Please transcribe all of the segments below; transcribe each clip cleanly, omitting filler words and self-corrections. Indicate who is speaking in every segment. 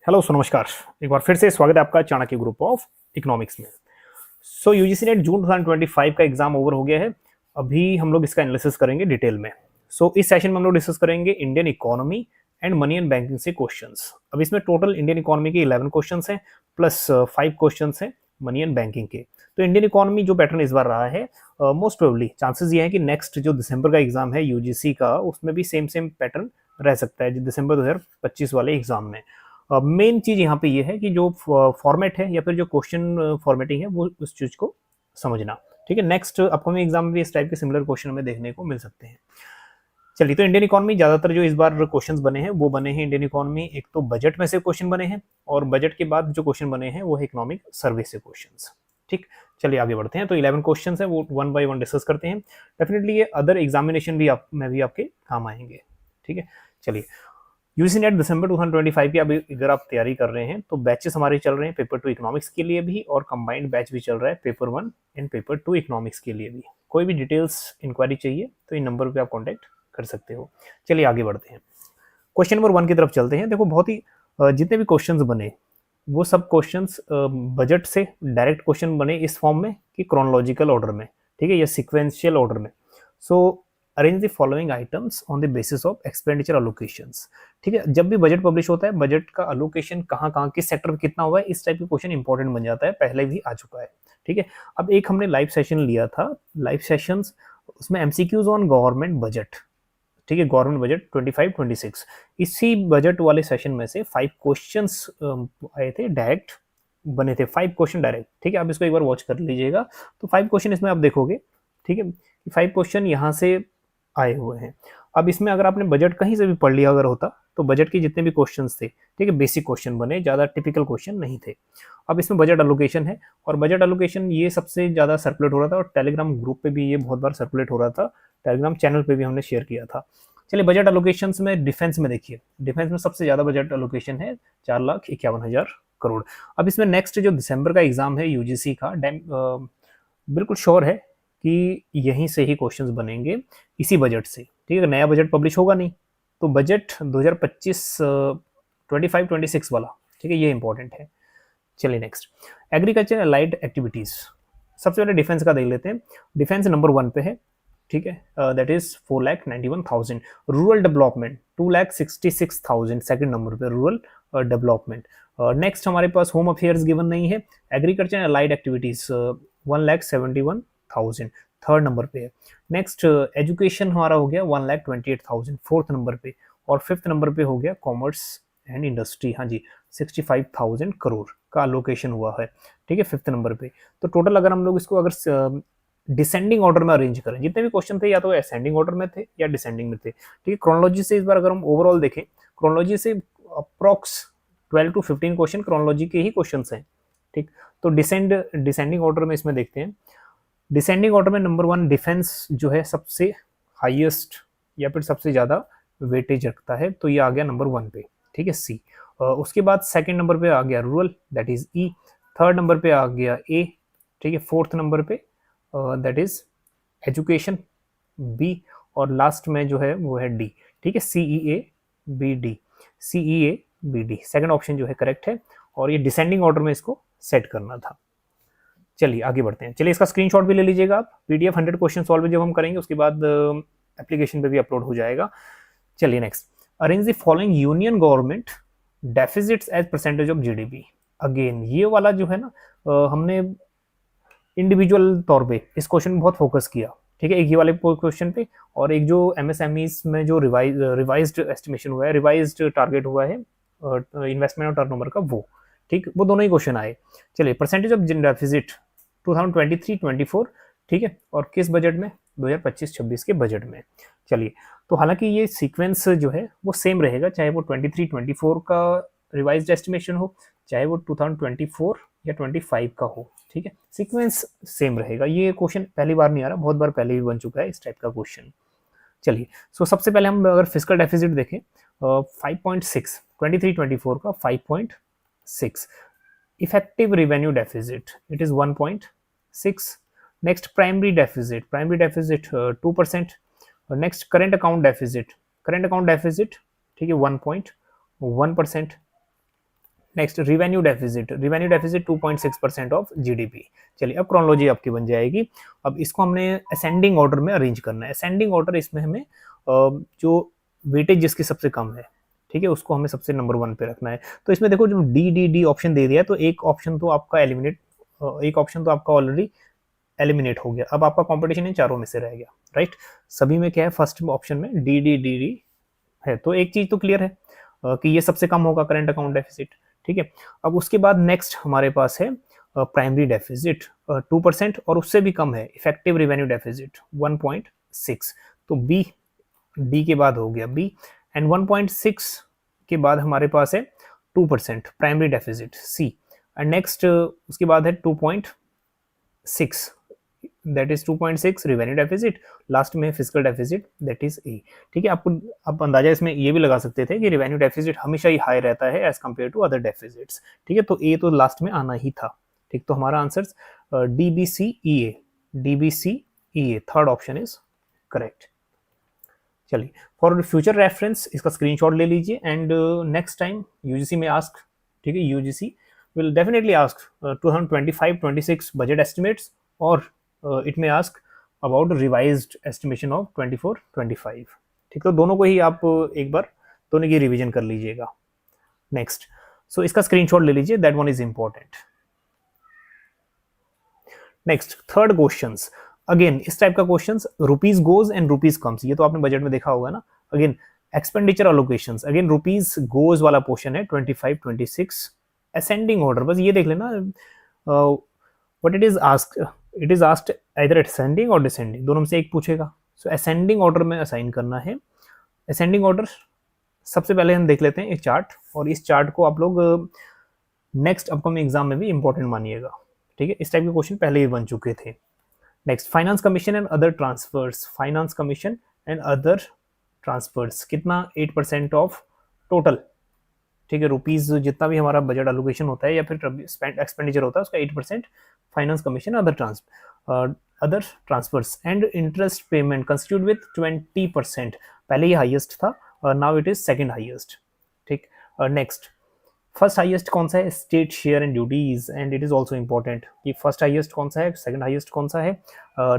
Speaker 1: Hello नमस्कार। एक बार फिर से स्वागत है आपका चाणक्य ग्रुप ऑफ इकोनॉमिक्स में। यूजीसी नेट जून 2025 का एग्जाम ओवर हो गया है। अभी हम लोग इसका एनालिसिस करेंगे डिटेल में। इस सेशन में हम लोग डिस्कस करेंगे Indian economy and money and banking से क्वेश्चंस। अब इसमें टोटल इंडियन इकोनॉमी के 11 क्वेश्चंस हैं प्लस 5 क्वेश्चंस हैं मनी एंड बैंकिंग के। तो इंडियन इकोनॉमी जो पैटर्न इस बार रहा है, मोस्ट प्रोबेबली चांसेस ये है कि नेक्स्ट जो दिसंबर का एग्जाम है यूजीसी का, उसमें भी सेम पैटर्न रह सकता है जो दिसंबर 2025 वाले एग्जाम में। मेन चीज यहाँ पे ये है कि जो फॉर्मेट है या फिर जो क्वेश्चन फॉर्मेटिंग है वो उस चीज को समझना। ठीक है, नेक्स्ट अपकमिंग एग्जाम में भी इस टाइप के सिमिलर क्वेश्चन हमें देखने को मिल सकते हैं। चलिए, तो इंडियन इकोनॉमी ज्यादातर जो इस बार क्वेश्चंस बने हैं वो बने हैं इंडियन इकोनॉमी, एक तो बजट में से क्वेश्चन बने हैं और बजट के बाद जो क्वेश्चन बने हैं वो है इकोनॉमिक सर्वे से क्वेश्चंस। ठीक, चलिए आगे बढ़ते हैं। तो 11 क्वेश्चन है वो वन बाय वन डिस्कस करते हैं। डेफिनेटली ये अदर एग्जामिनेशन भी में भी आपके काम आएंगे। ठीक है, चलिए यूजीसी नेट दिसंबर 2025 की अगर आप तैयारी कर रहे हैं तो बैचेस हमारे चल रहे हैं पेपर 2 इकोनॉमिक्स के लिए भी, और कंबाइंड बैच भी चल रहा है पेपर 1 एंड पेपर 2 इकोनॉमिक्स के लिए भी। कोई भी डिटेल्स इंक्वायरी चाहिए तो इन नंबर पे आप कांटेक्ट कर सकते हो। चलिए आगे बढ़ते हैं, क्वेश्चन नंबर 1 की तरफ चलते हैं। देखो, बहुत ही जितने भी क्वेश्चंस बने वो सब क्वेश्चंस बजट से डायरेक्ट क्वेश्चन बने इस फॉर्म में कि क्रोनोलॉजिकल ऑर्डर में, ठीक है, या सिक्वेंशियल ऑर्डर में। Arrange the following items on the basis of expenditure allocations. ठीक है, जब भी बजट पब्लिश होता है बजट का अलोकेशन कहाँ कहाँ किस सेक्टर में कितना हुआ है, इस टाइप के क्वेश्चन इंपॉर्टेंट बन जाता है, पहले भी आ चुका है। ठीक है, अब एक हमने लाइव सेशन लिया था, लाइव सेशंस, उसमें एमसीक्यूज ऑन गवर्नमेंट बजट। ठीक है, गवर्नमेंट बजट 25-26, इसी बजट वाले सेशन में से 5 क्वेश्चंस आए थे, डायरेक्ट बने थे 5 क्वेश्चन डायरेक्ट। ठीक है, आप इसको एक बार वॉच कर लीजिएगा। तो 5 क्वेश्चन इसमें आप देखोगे, ठीक है, 5 क्वेश्चन यहाँ से आए हुए हैं। अब इसमें अगर आपने बजट कहीं से भी पढ़ लिया अगर होता तो बजट के जितने भी क्वेश्चंस थे, ठीक है, बेसिक क्वेश्चन बने, ज़्यादा टिपिकल क्वेश्चन नहीं थे। अब इसमें बजट एलोकेशन है, और बजट एलोकेशन ये सबसे ज़्यादा सर्कुलेट हो रहा था, और टेलीग्राम ग्रुप पे भी ये बहुत बार सर्कुलेट हो रहा था, टेलीग्राम चैनल पे भी हमने शेयर किया था। चलिए, बजट एलोकेशन में डिफेंस में देखिए, डिफेंस में सबसे ज़्यादा बजट एलोकेशन है 4,51,000 करोड़। अब इसमें नेक्स्ट जो दिसंबर का एग्जाम है यूजीसी का, बिल्कुल श्योर है कि यहीं से ही क्वेश्चंस बनेंगे, इसी बजट से। ठीक है, नया बजट पब्लिश होगा नहीं, तो बजट 2025 25-26 वाला, ठीक है, ये इंपॉर्टेंट है। चलिए नेक्स्ट, एग्रीकल्चर अलाइड एक्टिविटीज। सबसे पहले डिफेंस का देख लेते हैं। डिफेंस नंबर 1 पे है, ठीक है, that is 4,91,000। Rural development 2,66,000 second number पे रूरल डेवलपमेंट। नेक्स्ट हमारे पास होम अफेयर्स गिवन नहीं है। Agriculture allied activities 1,71,000 third number पे है। नेक्स्ट एजुकेशन हमारा हो गया 1,28,000 फोर्थ नंबर पे, और फिफ्थ नंबर पे हो गया कॉमर्स एंड इंडस्ट्री, हाँ जी, 65,000 करोड़ का अलोकेशन हुआ है। ठीक है, फिफ्थ नंबर पे। तो टोटल अगर हम लोग इसको अगर डिसेंडिंग ऑर्डर में अरेंज करें, जितने भी क्वेश्चन थे या तो असेंडिंग ऑर्डर में थे या डिसेंडिंग में थे। ठीक है, क्रोनोलॉजी से इस बार अगर हम ओवरऑल देखें, क्रोनोलॉजी से अप्रॉक्स 12 to 15 क्वेश्चन क्रोनोलॉजी के ही क्वेश्चन हैं। ठीक, तो डिसेंडिंग ऑर्डर में इसमें देखते हैं। डिसेंडिंग ऑर्डर में नंबर 1 डिफेंस जो है सबसे हाईएस्ट या फिर सबसे ज़्यादा वेटेज रखता है, तो ये आ गया नंबर 1 पे। ठीक है, सी। उसके बाद सेकंड नंबर पे आ गया rural, that is E. Third number पे आ गया ए। ठीक है, फोर्थ नंबर पे दैट इज एजुकेशन, बी। और लास्ट में जो है वो है डी। ठीक है, C E A B D, C E A B D second option जो है करेक्ट है, और ये डिसेंडिंग ऑर्डर में इसको सेट करना था। चलिए आगे बढ़ते हैं। चलिए, इसका स्क्रीनशॉट भी ले लीजिएगा आप। पीडीएफ 100 क्वेश्चन सॉल्व जब हम करेंगे उसके बाद एप्लीकेशन पे भी अपलोड हो जाएगा। चलिए next, arrange the following union government deficits as percentage of GDP. Again ये वाला जो है ना, हमने इंडिविजुअल तौर पे इस क्वेश्चन में बहुत फोकस किया। ठीक है, एक ये वाले क्वेश्चन पे, और एक जो एमएसएमईज में जो रिवाइज्ड एस्टिमेशन हुआ है, रिवाइज्ड टारगेट हुआ है इन्वेस्टमेंट और टर्नओवर का, वो ठीक, वो दोनों ही क्वेश्चन आए। चलिए, परसेंटेज ऑफ डेफिसिट 2023-24, ठीक है, और किस बजट में, 2025-26 के बजट में। चलिए, तो हालांकि ये सीक्वेंस जो है वो सेम रहेगा, चाहे वो 23-24 का रिवाइज्ड एस्टिमेशन हो, चाहे वो 2024 या 25 का हो। ठीक है, सीक्वेंस सेम रहेगा। ये क्वेश्चन पहली बार नहीं आ रहा, बहुत बार पहले भी बन चुका है इस टाइप का क्वेश्चन। चलिए, सबसे पहले हम अगर फिजिकल डेफिसिट देखें, 5.6, 23-24 का 5.6। Effective revenue deficit it is 1.6। Next primary deficit 2%। Next current account deficit, ठीक है, 1.1%। Next revenue deficit, revenue deficit 2.6% of GDP. चलिए अब क्रोनोलॉजी आपकी बन जाएगी। अब इसको हमने असेंडिंग ऑर्डर में अरेंज करना है। असेंडिंग ऑर्डर इसमें हमें जो वेटेज जिसकी सबसे कम है, ठीक है, उसको हमें सबसे नंबर 1 पे रखना है। तो इसमें देखो जो डी डी डी ऑप्शन दे दिया है, तो एक ऑप्शन तो आपका एलिमिनेट, एक ऑप्शन तो आपका ऑलरेडी एलिमिनेट हो गया। अब आपका कंपटीशन इन चारों में से रह गया, राइट। सभी में क्या है, फर्स्ट ऑप्शन में डी डी डी डी है, तो एक चीज तो क्लियर है कि ये सबसे कम होगा करंट अकाउंट डेफिसिट, ठीक है। अब उसके बाद नेक्स्ट हमारे पास है प्राइमरी डेफिसिट 2% और उससे भी कम है इफेक्टिव रेवेन्यू डेफिसिट 1.6, तो बी, डी के बाद हो गया बी, एंड 1.6 के बाद हमारे पास है 2% primary deficit C, and next उसके बाद है 2.6, that is 2.6 revenue deficit, last में physical deficit that is A, ठीक है। आपको आप अंदाजा इसमें ये भी लगा सकते थे कि रेवेन्यू डेफिसिट हमेशा ही हाई रहता है as compare to other deficits, ठीक है। तो ए तो लास्ट में आना ही था, ठीक। तो हमारा answer D B C E A, D B C E A, third option is correct. चलिए फॉर फ्यूचर रेफरेंस इसका स्क्रीनशॉट ले लीजिए, एंड नेक्स्ट टाइम यूजीसी में आस्क, ठीक है, UGC will definitely ask 2025-26 budget estimates, और it may ask about revised estimation of 24-25, ठीक। तो दोनों को ही आप एक बार दोनों की रिवीजन कर लीजिएगा। नेक्स्ट, सो इसका स्क्रीनशॉट ले लीजिए, that one is important. Next third questions, again इस टाइप का questions, rupees goes and rupees comes, ये तो आपने बजट में देखा होगा ना। Again expenditure allocations, again rupees goes वाला पोर्शन है 25-26, असेंडिंग ऑर्डर, बस ये देख लेना what it is asked, it is asked either ascending और डिसेंडिंग, दोनों में से एक पूछेगा। सो असेंडिंग ऑर्डर में असाइन करना है। असेंडिंग ऑर्डर सबसे पहले हम देख लेते हैं एक चार्ट, और इस चार्ट को आप लोग नेक्स्ट अपकमिंग एग्जाम में भी इंपॉर्टेंट मानिएगा, ठीक है। इस टाइप के क्वेश्चन पहले ही बन चुके थे। Next finance commission and other transfers, finance commission and other transfers कितना, 8% ऑफ टोटल, ठीक है। रुपीज जितना भी हमारा बजट एलोकेशन होता है या फिर एक्सपेंडिचर होता है उसका 8% finance commission other transfers, and interest payment constitute with 20%, पहले ये हाईएस्ट था, now it is second highest, ठीक। नेक्स्ट फर्स्ट हाईएस्ट कौन सा है, state share and duties, and it is also important कि फर्स्ट हाईएस्ट कौन सा है, सेकंड हाईएस्ट कौन सा है।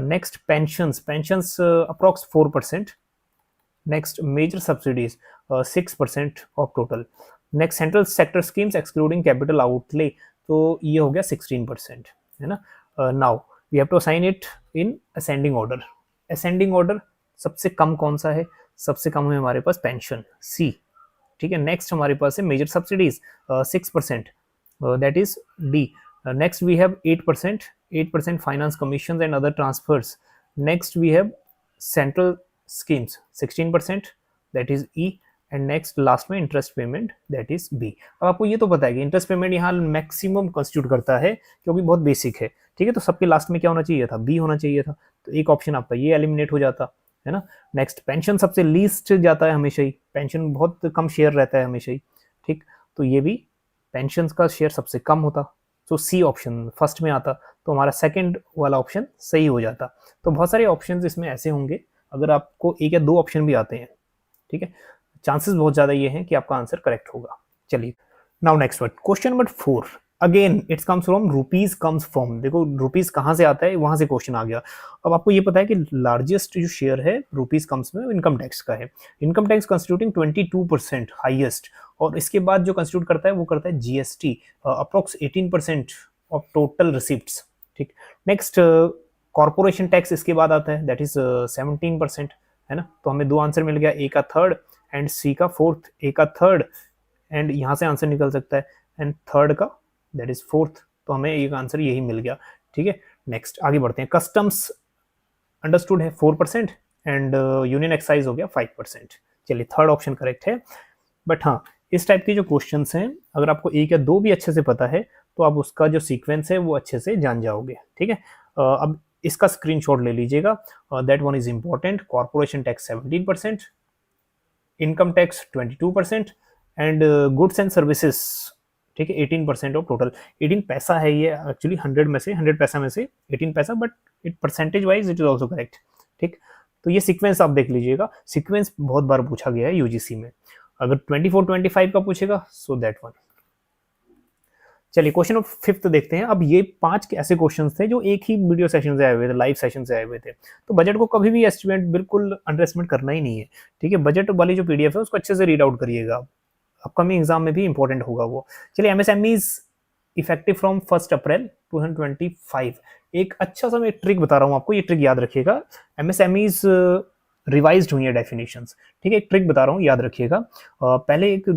Speaker 1: Next pensions approx 4%, next major subsidies 6% of total, next central sector schemes excluding capital outlay, तो ये हो गया 16%, है ना। Now we have to assign it in ascending order. Ascending order सबसे कम कौन सा है, सबसे कम है हमारे पास पेंशन सी, ठीक है। नेक्स्ट हमारे पास है major subsidies 6%, that is D. Next we have 8% finance commission and other transfers, next we have central schemes 16%, that is E, and next last में interest payment that is B. अब आपको ये तो पता है कि इंटरेस्ट पेमेंट यहाँ maximum constitute करता है क्योंकि बहुत बेसिक है, ठीक है। तो सबके लास्ट में क्या होना चाहिए था, बी होना चाहिए था, तो एक ऑप्शन आपका ये एलिमिनेट हो जाता है ना। नेक्स्ट पेंशन सबसे लीस्ट जाता है हमेशा ही, पेंशन बहुत कम शेयर रहता है हमेशा ही, ठीक। तो ये भी पेंशन का शेयर सबसे कम होता, तो सी ऑप्शन फर्स्ट में आता, तो हमारा सेकंड वाला ऑप्शन सही हो जाता। तो बहुत सारे ऑप्शंस इसमें ऐसे होंगे, अगर आपको एक या दो ऑप्शन भी आते हैं, ठीक है, चांसेस बहुत ज्यादा ये हैं कि आपका आंसर करेक्ट होगा। चलिए now next word, question number 4, again it's comes from rupees comes from, देखो रुपीज कहाँ से आता है, वहां से क्वेश्चन आ गया। अब आपको ये पता है कि लार्जेस्ट जो शेयर है रुपीज कम्स में इनकम टैक्स का है, इनकम टैक्स कंस्टिट्यूटिंग 22% हाईएस्ट, और इसके बाद जो कंस्टिट्यूट करता है वो करता है GST approx 18% of total receipts, ठीक। नेक्स्ट कॉर्पोरेशन टैक्स इसके बाद आता है, दैट इज 17%, है ना। तो हमें दो आंसर मिल गया, ए का थर्ड एंड सी का फोर्थ, ए का थर्ड एंड यहाँ से आंसर निकल सकता है, एंड थर्ड का दैट इज फोर्थ, तो हमें एक आंसर यही मिल गया, ठीक है। नेक्स्ट आगे बढ़ते हैं, कस्टम्स अंडरस्टूड है 4% एंड यूनियन एक्साइज हो गया 5%। चलिए थर्ड ऑप्शन करेक्ट है। बट हाँ, इस टाइप के जो क्वेश्चंस हैं अगर आपको एक या दो भी अच्छे से पता है तो आप उसका जो सीक्वेंस है वो अच्छे से जान जाओगे, ठीक है। अब इसका स्क्रीनशॉट ले लीजिएगा, that one is important. Corporation tax 17%, income tax 22% and goods and services, ठीक है, 18% ऑफ टोटल। 18 पैसा है ये एक्चुअली, 100 में से 100 पैसा में से 18 पैसा, but it percentage wise it is also correct, ठीक। तो ये सीक्वेंस आप देख लीजिएगा, सीक्वेंस बहुत बार पूछा गया है यूजीसी में। अगर 24-25 का पूछेगा सो दैट वन। चलिए क्वेश्चन ऑफ फिफ्थ देखते हैं। अब ये 5 ऐसे क्वेश्चंस थे जो एक ही वीडियो सेशन से आए हुए थे, लाइव सेशन से आए हुए थे। तो बजट को कभी भी एस्टिमेट बिल्कुल अंडर एस्टिमेट करना ही नहीं है, ठीक है। बजट वाली जो पीडीएफ है उसको अच्छे से रीड आउट करिएगा, अपकमिंग एग्जाम में भी इंपॉर्टेंट होगा वो। चलिए एमएसएमईज इफेक्टिव फ्रॉम 1 अप्रैल 2025। एक अच्छा सा मैं ट्रिक बता रहा हूँ आपको, ये ट्रिक याद रखिएगा। एमएसएमईज रिवाइज्ड हुई है डेफिनेशंस, ठीक है। एक ट्रिक बता रहा हूँ, याद रखिएगा। पहले एक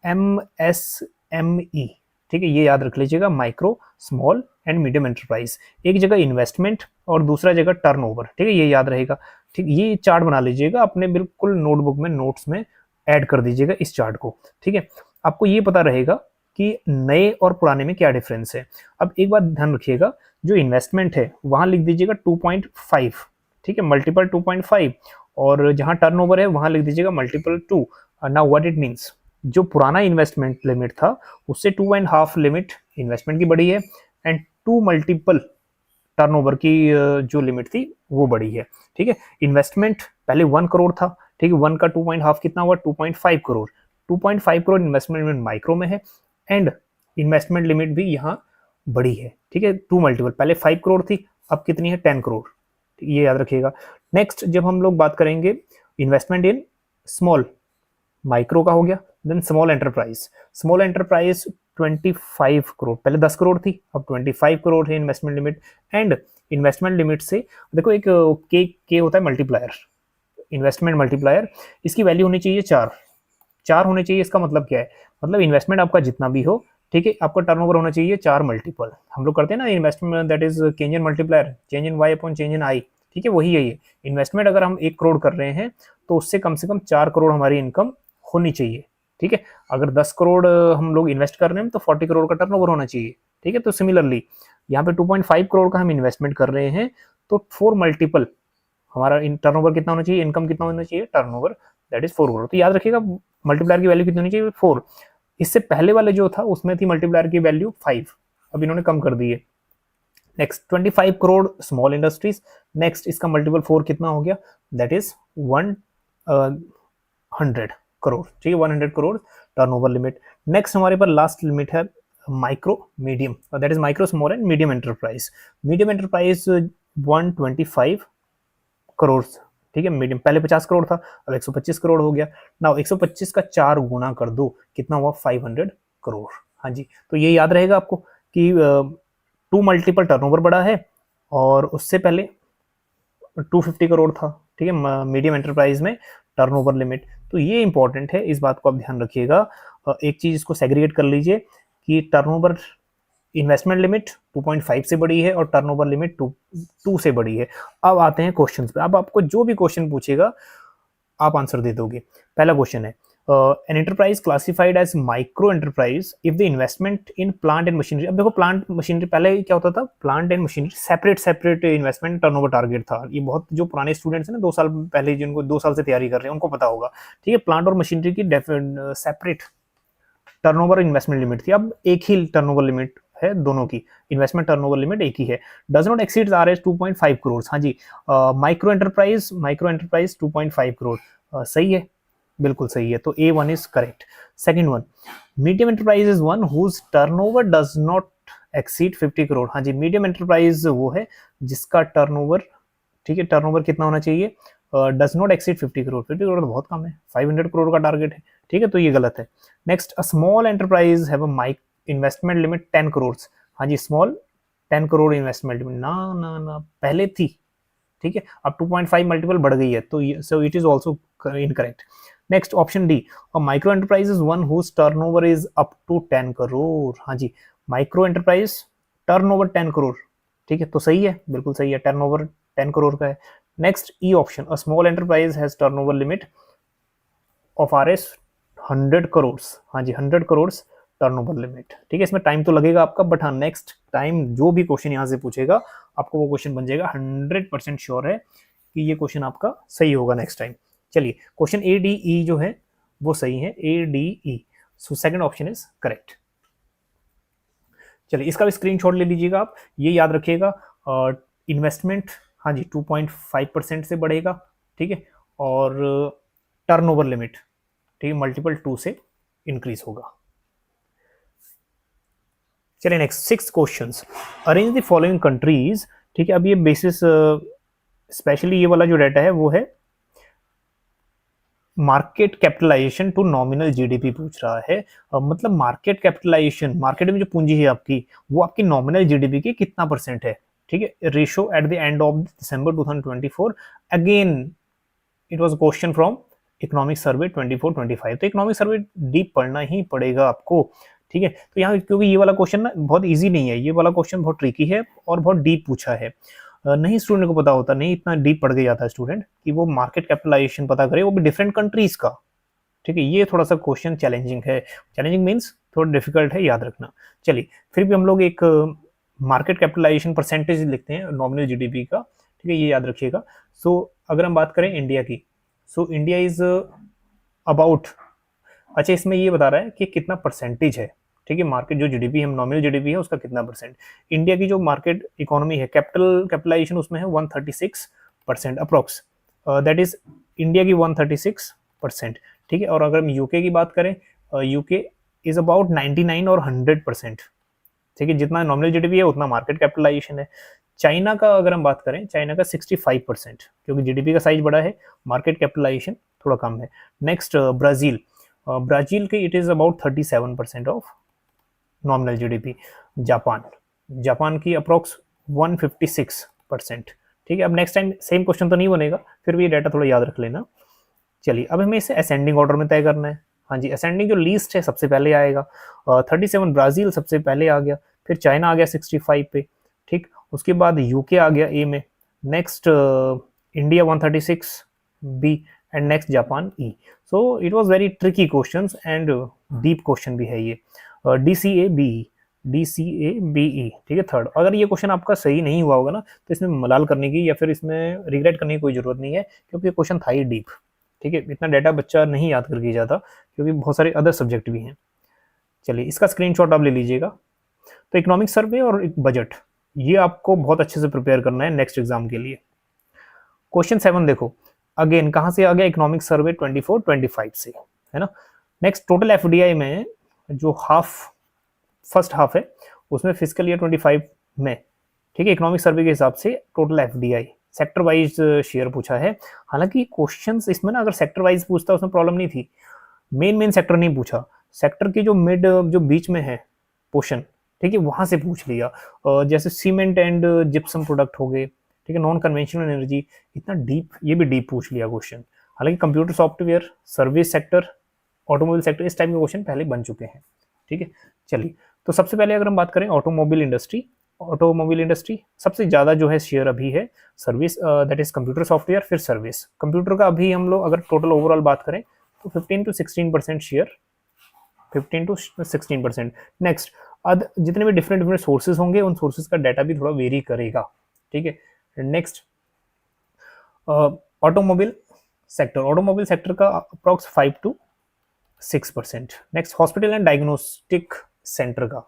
Speaker 1: एमएसएमई, ठीक है, ये याद रख लीजिएगा, micro small and medium enterprise. एक जगह इन्वेस्टमेंट और दूसरा जगह टर्नओवर, ठीक है, ये याद रहेगा। ठीक, ये चार्ट बना लीजिएगा अपने बिल्कुल नोटबुक में, नोट्स में ऐड कर दीजिएगा इस चार्ट को, ठीक है। आपको ये पता रहेगा कि नए और पुराने में क्या डिफरेंस है। अब एक बात ध्यान रखिएगा, जो इन्वेस्टमेंट है वहां लिख दीजिएगा 2.5, ठीक है, मल्टीपल 2.5, और जहां टर्नओवर है वहां लिख दीजिएगा multiple 2। Now what it means, जो पुराना इन्वेस्टमेंट लिमिट था उससे 2.5 लिमिट इन्वेस्टमेंट की बढ़ी है, एंड 2 मल्टीपल टर्नओवर की जो लिमिट थी वो बढ़ी है, ठीक है। इन्वेस्टमेंट पहले 1 करोड़ था, ठीक है, 1 का 2.5 कितना हुआ, 2.5 crore. 2.5 crore investment limit micro में है, एंड इन्वेस्टमेंट लिमिट भी यहाँ बढ़ी है, ठीक है। 2 मल्टीपल, पहले 5 करोड़ थी, अब कितनी है, 10 करोड़, ये याद रखिएगा। नेक्स्ट जब हम लोग बात करेंगे इन्वेस्टमेंट इन स्मॉल, माइक्रो का हो गया, then small enterprise. Small enterprise 25 crore, पहले 10 करोड़ थी, अब 25 करोड़ है investment limit. And investment limit से देखो, एक के होता है मल्टीप्लायर, इन्वेस्टमेंट मल्टीप्लायर, इसकी वैल्यू होनी चाहिए 4 होने चाहिए। इसका मतलब क्या है, मतलब इन्वेस्टमेंट आपका जितना भी हो, ठीक है, आपका टर्नओवर होना चाहिए 4 मल्टीपल। हम लोग करते हैं ना investment, that is change in multiplier, change in Y upon change in I, ठीक है, वही है ये। इन्वेस्टमेंट अगर हम 1 करोड़ कर रहे हैं तो उससे कम से कम 4 करोड़ हमारी इनकम होनी चाहिए, ठीक है। अगर 10 करोड़ हम लोग इन्वेस्ट कर रहे हैं तो 40 करोड़ का टर्नओवर होना चाहिए, ठीक है। तो सिमिलरली यहाँ पे 2.5 करोड़ का हम इन्वेस्टमेंट कर रहे हैं तो 4 मल्टीपल हमारा टर्नओवर कितना होना चाहिए, इनकम कितना होना चाहिए, टर्नओवर, दैट इज 4 करोड़। तो याद रखिएगा मल्टीप्लायर की वैल्यू कितनी होनी चाहिए, 4। इससे पहले वाले जो था उसमें थी मल्टीप्लायर की वैल्यू 5, अब इन्होंने कम कर दी है। Next 25 crore small industries, next इसका मल्टीपल 4 कितना हो गया, दैट इज 100 करोड़, ठीक है, 100 करोड़ टर्नओवर लिमिट। नेक्स्ट हमारे पास लास्ट लिमिट है micro medium, that is micro small and medium enterprise. Medium enterprise 125 crore, ठीक है, मीडियम, पहले 50 करोड़ था, अब 125 करोड़ हो गया। ना 125 का 4 गुना कर दो, कितना हुआ, 500 करोड़। हाँ जी, तो ये याद रहेगा आपको कि 2 मल्टीपल टर्नओवर बढ़ा है, और उससे पहले 250 करोड़ था, ठीक है, मीडियम एंटरप्राइज में टर्नओवर लिमिट। तो ये इंपॉर्टेंट है, इस बात को आप ध्यान रखिएगा। एक चीज इसको सेग्रीगेट कर लीजिए कि टर्नओवर इन्वेस्टमेंट लिमिट 2.5 से बड़ी है और टर्नओवर लिमिट 2 से बड़ी है। अब आते हैं क्वेश्चंस पे। अब आपको जो भी क्वेश्चन पूछेगा आप आंसर दे दोगे। पहला क्वेश्चन है, an enterprise classified as micro enterprise if the investment in plant and machinery. अब देखो प्लांट मशीनरी, पहले क्या होता था, plant and machinery separate investment turnover target था। ये बहुत जो पुराने स्टूडेंट्स हैं ना, 2 साल पहले जिनको 2 साल से तैयारी कर रहे हैं उनको पता होगा, ठीक है। प्लांट और मशीनरी की सेपरेट टर्नओवर इन्वेस्टमेंट लिमिट थी, अब एक ही टर्नओवर लिमिट है दोनों की, इन्वेस्टमेंट टर्नओवर लिमिट एक ही है। Does not exceed RS 2.5 crore. हाँ जी, माइक्रो एंटरप्राइज 2.5 करोड़, सही है, बिल्कुल सही है। तो A1 is correct. Second one, medium enterprise is one whose turnover does not exceed 50 crore. हाँ जी, मीडियम एंटरप्राइज वो है जिसका टर्नओवर, ठीक है, टर्नओवर कितना होना चाहिए, does not exceed 50 crore. 50 crore तो बहुत कम है, 500 करोड़ का टारगेट है, ठीक है, तो ये गलत है। Next, a small enterprise have a investment limit 10 crore. हाँ जी, स्मॉल 10 करोड़ इन्वेस्टमेंट लिमिट, ना ना ना, पहले थी, ठीक है, अब 2.5 मल्टीपल बढ़ गई है, तो so it is also incorrect. Next option D, a micro enterprise is one whose turnover is up to 10 crore. हाँ जी, माइक्रो एंटरप्राइज टर्नओवर 10 करोड़, ठीक है, तो सही है, बिल्कुल सही है, टर्नओवर 10 करोड़ का है। Next E option, a small enterprise has turnover limit of RS 100 crore. हाँ जी, 100 करोड़ टर्नओवर लिमिट, ठीक है। इसमें टाइम तो लगेगा आपका, बट हाँ नेक्स्ट टाइम जो भी क्वेश्चन यहाँ से पूछेगा आपको वो क्वेश्चन बन जाएगा, 100% श्योर है कि ये क्वेश्चन आपका सही होगा नेक्स्ट टाइम। चलिए, क्वेश्चन ए डी ई जो है वो सही है, A D E, so second option is correct. चलिए, इसका भी स्क्रीनशॉट ले लीजिएगा आप, ये याद रखिएगा। इन्वेस्टमेंट हाँ जी 2.5% से बढ़ेगा, ठीक है, और टर्नओवर लिमिट, ठीक है, मल्टीपल 2 से इंक्रीज होगा। चलिए next 6 questions. Arrange the following countries. ठीक है, अब ये बेसिस स्पेशली ये वाला जो डाटा है वो है market capitalization to nominal GDP पूछ रहा है। मतलब मार्केट कैपिटलाइजेशन, मार्केट में जो पूंजी है आपकी, वो आपकी नॉमिनल जीडीपी के कितना परसेंट है। ठीक है, ratio at the end of December 2024। Again it was question from economic survey 24-25। तो इकोनॉमिक सर्वे डीप पढ़ना ही पड़ेगा आपको। ठीक है, तो यहाँ क्योंकि ये वाला क्वेश्चन ना बहुत इजी नहीं है, ये वाला क्वेश्चन बहुत ट्रिकी है और बहुत डीप पूछा है। नहीं स्टूडेंट को पता होता, नहीं इतना डीप पढ़ के जाता है स्टूडेंट कि वो मार्केट कैपिटलाइजेशन पता करे, वो भी डिफरेंट कंट्रीज का। ठीक है, ये थोड़ा सा क्वेश्चन चैलेंजिंग है। चैलेंजिंग मीन्स थोड़ा डिफिकल्ट है, याद रखना। चलिए फिर भी हम लोग एक मार्केट कैपिटलाइजेशन परसेंटेज लिखते हैं नॉमिनल जीडीपी का। ठीक है, ये याद रखिएगा। सो अगर हम बात करें इंडिया की, सो इंडिया इज अबाउट, अच्छा इसमें ये बता रहा है कि कितना परसेंटेज है। ठीक है, मार्केट जो जीडीपी है, नॉमिनल जीडीपी है, उसका कितना परसेंट। इंडिया की जो मार्केट इकोनॉमी है, कैपिटलाइजेशन उसमें है 136% अप्रोक्स, दैट इज इंडिया की 136%। ठीक है, और अगर हम यूके की बात करें, यूके इज अबाउट 99 और 100%। ठीक है, जितना नॉमिनल जीडीपी है उतना मार्केट कैपिटलाइजेशन है। चाइना का अगर हम बात करें, चाइना का 65%, क्योंकि जीडीपी का साइज बड़ा है, मार्केट कैपिटलाइजेशन थोड़ा कम है। नेक्स्ट ब्राजील, ब्राजील के it is about 37% of nominal GDP. Japan, Japan की अप्रोक्स 156%। ठीक है, अब नेक्स्ट टाइम सेम क्वेश्चन तो नहीं बनेगा, फिर भी ये डाटा थोड़ा याद रख लेना। चलिए अब हमें इसे असेंडिंग ऑर्डर में तय करना है। हाँ जी, असेंडिंग जो लीस्ट है सबसे पहले आएगा। 37 ब्राजील सबसे पहले आ गया, फिर चाइना आ गया 65 पे। ठीक, उसके बाद यूके आ गया ए में, next India 136 B, and next Japan E. So it was very tricky questions and deep question भी है ये। DCABE, DCABE। ठीक है, थर्ड। अगर ये क्वेश्चन आपका सही नहीं हुआ होगा ना, तो इसमें मलाल करने की या फिर इसमें रिग्रेट करने की कोई जरूरत नहीं है, क्योंकि ये क्वेश्चन था ही डीप। ठीक है, इतना डाटा बच्चा नहीं याद करके जाता, क्योंकि बहुत सारे अदर सब्जेक्ट भी हैं। चलिए इसका स्क्रीनशॉट आप ले लीजिएगा। तो इकोनॉमिक सर्वे और बजट, ये आपको बहुत अच्छे से प्रिपेयर करना है नेक्स्ट एग्जाम के लिए। क्वेश्चन 7 देखो, अगेन कहां से आ गया, इकोनॉमिक सर्वे 24-25 से, है ना। नेक्स्ट टोटल एफडीआई में जो फर्स्ट हाफ है, उसमें फिजिकल ईयर 25 में, ठीक है, इकोनॉमिक सर्वे के हिसाब से total FDI sector wise share पूछा है। हालांकि क्वेश्चंस इसमें ना अगर सेक्टर वाइज पूछता उसमें प्रॉब्लम नहीं थी, मेन सेक्टर नहीं पूछा, सेक्टर की जो मिड जो बीच में है पोर्शन, ठीक है, वहां से पूछ लिया। जैसे सीमेंट एंड जिप्सम प्रोडक्ट हो गए, ठीक है, नॉन कन्वेंशनल एनर्जी, इतना डीप, ये भी डीप पूछ लिया क्वेश्चन। हालांकि computer software, service sector, automobile sector, इस टाइप के क्वेश्चन पहले बन चुके हैं। ठीक है, चलिए तो सबसे पहले अगर हम बात करें ऑटोमोबाइल इंडस्ट्री, ऑटोमोबाइल इंडस्ट्री सबसे ज्यादा जो है शेयर अभी है service, that is computer software, फिर सर्विस। कंप्यूटर का अभी हम लोग अगर टोटल ओवरऑल बात करें तो 15 to 16% शेयर, 15 to 16%। नेक्स्ट जितने भी डिफरेंट सोर्सेज होंगे, उन सोर्सेज का डाटा भी थोड़ा वेरी करेगा। ठीक है, next automobile sector, automobile sector का approx 5 to 6%। Next hospital and diagnostic centre का,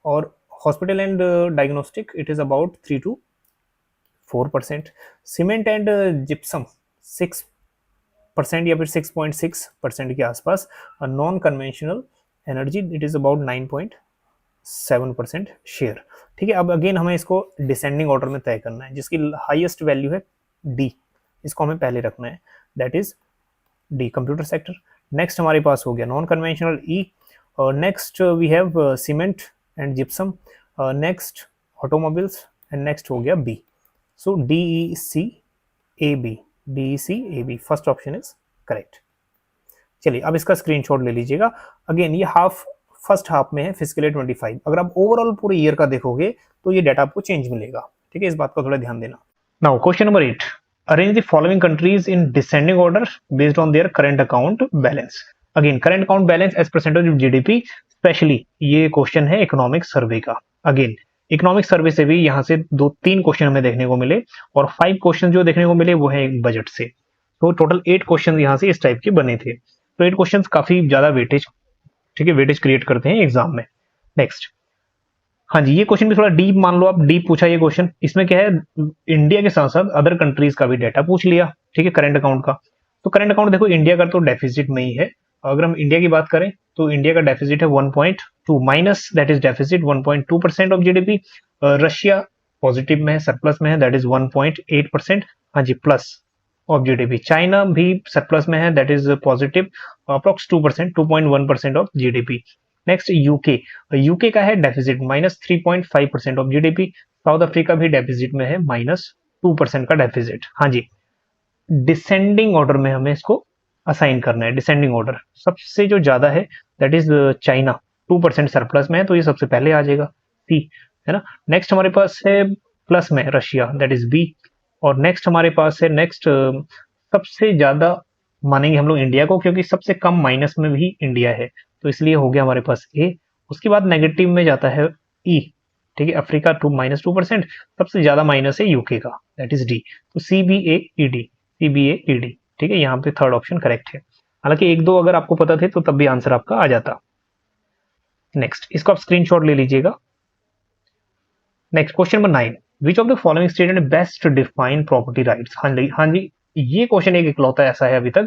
Speaker 1: और hospital and diagnostic it is about 3 to 4%। Cement and gypsum 6% या फिर 6.6% के आसपास। Non conventional energy it is about 9.7% share. ठीक है, अब अगेन हमें इसको डिसेंडिंग ऑर्डर में तय करना है, जिसकी हाईएस्ट वैल्यू है डी, इसको हमें पहले रखना है, that is D computer sector. Next हमारे पास हो गया non conventional E, next we have cement and gypsum, next automobiles, and next हो गया B. So DECAB, DECAB first option is correct. चलिए अब इसका स्क्रीनशॉट ले लीजिएगा। अगेन ये फर्स्ट हाफ में है फिजिकल ईयर 25। अगर आप ओवरऑल पूरे ईयर का देखोगे तो ये डाटा आपको चेंज मिलेगा। ठीक है, इस बात का थोड़ा ध्यान देना। Now question number 8, arrange the following countries in descending order based on their current account balance. Again current account balance as percentage of GDP, specially ये क्वेश्चन है इकोनॉमिक सर्वे का। अगेन इकोनॉमिक सर्वे से भी यहाँ से 2-3 question हमें देखने को मिले, और 5 क्वेश्चन जो देखने को मिले वो है बजट से। तो टोटल 8 क्वेश्चन यहाँ से इस टाइप के बने थे। तो 8 क्वेश्चन काफी ज्यादा वेटेज, ठीक है, वेटेज क्रिएट करते हैं एग्जाम में। नेक्स्ट, हाँ जी, ये क्वेश्चन भी थोड़ा डीप मान लो आप, डीप पूछा ये क्वेश्चन। इसमें क्या है, इंडिया के साथ साथ अदर कंट्रीज का भी डाटा पूछ लिया। ठीक है, करंट अकाउंट का। तो करंट अकाउंट देखो इंडिया का तो डेफिसिट में ही है। अगर हम इंडिया की बात करें तो इंडिया का डेफिसिट है 1.2 minus, that is deficit 1.2% of GDP. Russia positive में है, सरप्लस में है, दैट इज 1.8%, हाँ जी, प्लस ऑफ जीडीपी। चाइना भी सरप्लस में है, that is positive approx 2%, 2.1% of GDP. Next UK, UK का है deficit -3.5% of GDP. South Africa भी डेफिसिट में है, -2% का डेफिसिट। हाँ जी, डिसेंडिंग ऑर्डर में हमें इसको असाइन करना है। डिसेंडिंग ऑर्डर सबसे जो ज्यादा है दैट इज चाइना, 2% सरप्लस में है, तो ये सबसे पहले आ जाएगा, सी, है ना। नेक्स्ट हमारे पास है प्लस में रशिया, दैट इज बी। और नेक्स्ट हमारे पास है नेक्स्ट सबसे ज्यादा मानेंगे हम लोग इंडिया को, क्योंकि सबसे कम माइनस में भी इंडिया है, तो इसलिए हो गया हमारे पास ए। उसके बाद नेगेटिव में जाता है ई, ठीक है, अफ्रीका -2%, सबसे ज्यादा माइनस है यूके का, दैट इज डी। तो सी बी ए ई डी, सी बी ए ई डी, ठीक है, यहाँ पे थर्ड ऑप्शन करेक्ट है। हालांकि एक दो अगर आपको पता थे तो तब भी आंसर आपका आ जाता। नेक्स्ट, इसको आप स्क्रीनशॉट ले लीजिएगा। Next question number 9, which of the following statement best define property rights. हाँ जी, ये क्वेश्चन एक इकलौता ऐसा है अभी तक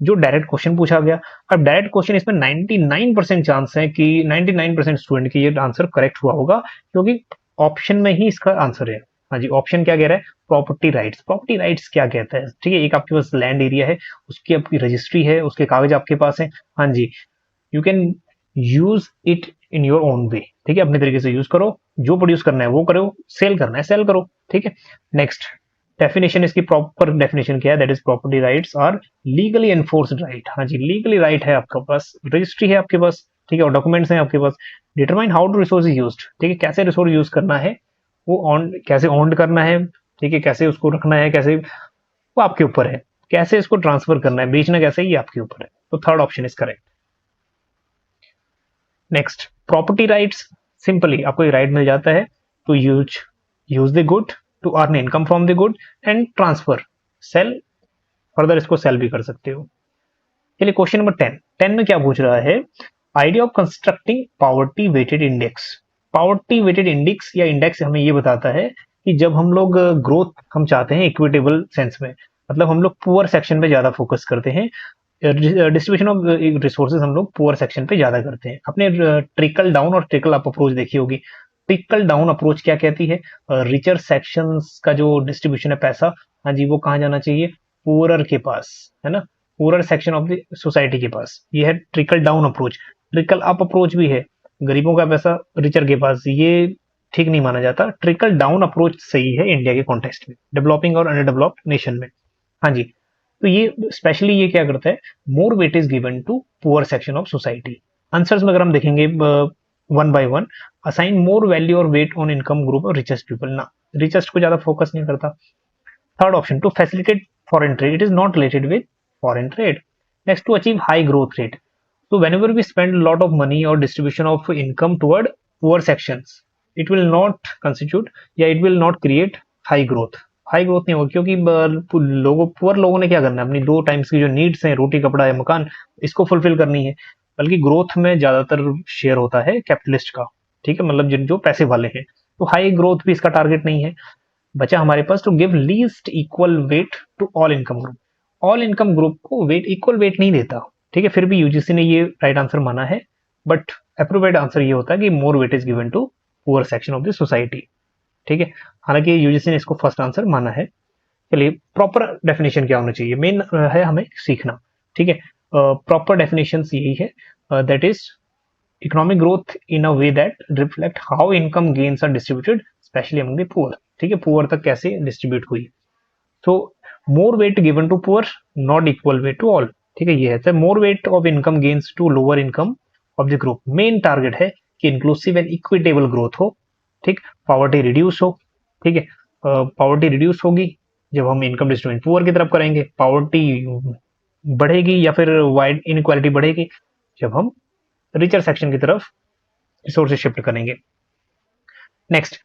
Speaker 1: जो डायरेक्ट क्वेश्चन पूछा गया। अब डायरेक्ट क्वेश्चन इसमें 99% चांस है कि 99% स्टूडेंट की ये आंसर करेक्ट हुआ होगा, क्योंकि ऑप्शन में ही इसका आंसर है। हाँ जी, ऑप्शन क्या कह रहा है, प्रॉपर्टी राइट्स। प्रॉपर्टी राइट्स क्या कहता है, ठीक है, एक आपके पास लैंड एरिया है, उसकी आपकी रजिस्ट्री है, उसके कागज आपके पास है, हाँ जी, you can use it in your own way, ठीक है, अपने तरीके से यूज करो, जो प्रोड्यूस करना है वो करो, सेल करना है सेल करो, ठीक है। नेक्स्ट डेफिनेशन, इसकी प्रॉपर डेफिनेशन क्या है, that is property rights are legally enforced right. हाँ जी, लीगली राइट है आपके पास, रजिस्ट्री है आपके पास, ठीक है, और डॉक्यूमेंट्स हैं आपके पास। Determine how to resource is used, ठीक है, कैसे रिसोर्स यूज करना है, वो ऑन कैसे ऑन करना है, ठीक है, कैसे उसको रखना है, कैसे, वो आपके ऊपर है, कैसे इसको ट्रांसफर करना है, बेचना कैसे, ये आपके ऊपर है। तो third option is correct. Next, property rights, simply आपको ये राइट मिल जाता है to use the good, to earn income from the good and transfer, sell, further इसको सेल भी कर सकते हो। चलिए क्वेश्चन नंबर 10 में क्या पूछ रहा है, idea of constructing poverty weighted index. Poverty weighted index या इंडेक्स हमें ये बताता है कि जब हम लोग ग्रोथ हम चाहते हैं इक्विटेबल सेंस में, मतलब हम लोग पुअर सेक्शन पे ज्यादा फोकस करते हैं, डिस्ट्रीब्यूशन ऑफ रिसोर्सेज हम लोग पुअर सेक्शन पे ज्यादा करते हैं। अपने ट्रिकल डाउन और ट्रिकल अप अप्रोच देखी होगी। ट्रिकल डाउन अप्रोच क्या कहती है, रिचर सेक्शंस का जो डिस्ट्रीब्यूशन है पैसा, हाँ जी, वो कहाँ जाना चाहिए, पुअरर के पास, है ना, poorer section of the society के पास। ये है trickle down approach. Trickle up approach भी है, गरीबों का पैसा रिचर के पास, ये ठीक नहीं माना जाता। ट्रिकल डाउन अप्रोच सही है इंडिया के कॉन्टेक्स्ट में, डेवलपिंग और अंडर डेवलप्ड नेशन में। हाँ जी, तो ये स्पेशली ये क्या करता है, more weight is given to poor section of society. Answers में अगर हम देखेंगे one by one, assign more value और weight on income group of richest people, ना, रिचेस्ट को ज्यादा फोकस नहीं करता। Third option, to facilitate foreign trade, it is not related with foreign trade. Next, to achieve high growth rate, so whenever we spend a lot of money or distribution of income toward poor sections, it will not constitute या it will not create high growth। High growth नहीं होगा, क्योंकि लोगों, poor लोगों ने क्या करना है, अपनी 2 टाइम्स की जो नीड्स हैं, रोटी कपड़ा है मकान, इसको फुलफिल करनी है। बल्कि ग्रोथ में ज्यादातर शेयर होता है कैपिटलिस्ट का, ठीक है, मतलब जिन जो पैसे वाले हैं। तो हाई ग्रोथ भी इसका टारगेट नहीं है। बचा हमारे पास to give least equal weight to all income group. All income group को वेट, इक्वल वेट नहीं देता, ठीक है, फिर भी यूजीसी ने ये राइट आंसर माना है, बट अप्रोप्रिएट आंसर ये होता है कि more weight is given to poor section of the society, ठीक है। हालांकि यूजीसी ने इसको फर्स्ट आंसर माना है। चलिए, प्रॉपर डेफिनेशन क्या होना चाहिए, मेन है हमें सीखना, ठीक है। प्रॉपर डेफिनेशन यही है, that is economic growth in a way that reflect how income gains are distributed specially among the poor, ठीक है, पुअर तक कैसे डिस्ट्रीब्यूट हुई। तो more weight given to poor, not equal weight to all, ठीक है, ये है more weight of income gains to lower income of the group. Main target है कि इंक्लूसिव एंड इक्विटेबल ग्रोथ हो, ठीक, पॉवर्टी रिड्यूस हो, ठीक है। पॉवर्टी रिड्यूस होगी जब हम इनकम डिस्ट्रीब्यूशन पुअर की तरफ करेंगे, पॉवर्टी बढ़ेगी या फिर वाइड इनइक्वालिटी बढ़ेगी जब हम रिचर सेक्शन की तरफ रिसोर्सेज शिफ्ट करेंगे। नेक्स्ट,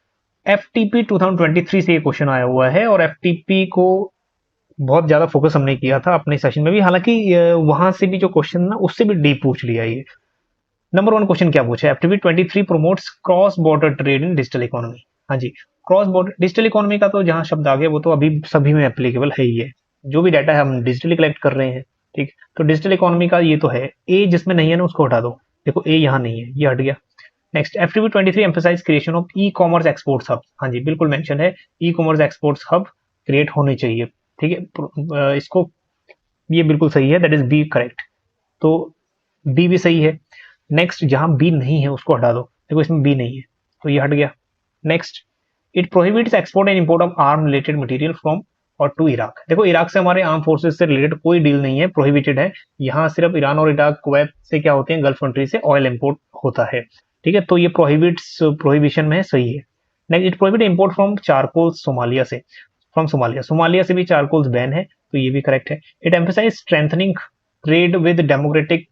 Speaker 1: एफटीपी 2023 से ये क्वेश्चन आया हुआ है, और एफटीपी को बहुत ज्यादा फोकस हमने किया था अपने सेशन में भी, हालांकि वहां से भी जो क्वेश्चन ना उससे भी डीप पूछ लिया ये। नंबर 1 क्वेश्चन क्या पूछा है, FTP 23 promotes cross border trade in digital economy. हाँ जी, क्रॉस बॉर्डर डिजिटल इकोनॉमी का तो जहां शब्द आ गया वो तो अभी सभी में एप्लीकेबल है ही है, जो भी डाटा है हम डिजिटली कलेक्ट कर रहे हैं, ठीक। तो डिजिटल इकोनॉमी का ये तो है, ए जिसमें नहीं है ना उसको हटा दो, देखो ए यहाँ नहीं है, ये हट गया। Next FTP 23 emphasise creation of e commerce exports hub. हाँ जी बिल्कुल मेंशन है, e commerce exports hub create होने चाहिए। ठीक है, इसको ये बिल्कुल सही है, दैट इज बी करेक्ट। तो बी भी सही है। नेक्स्ट जहां बी नहीं है उसको हटा दो, देखो इसमें बी नहीं है तो ये हट गया। Next it prohibits export and import of arm related material from और टू इराक। देखो इराक से हमारे आर्म फोर्सेस से रिलेटेड कोई डील नहीं है, प्रोहिबिटेड है। यहाँ सिर्फ ईरान और इराक कुवैत से क्या होते हैं, गल्फ कंट्री से ऑयल इंपोर्ट होता है। ठीक है, तो ये प्रोहिबिट्स प्रोहिबिशन में सही है। Next it prohibit import from charcoal Somalia से, फ्रॉम सोमालिया, सोमालिया से भी चारकोल बैन है, तो ये भी करेक्ट है। It emphasise strengthening trade with democratic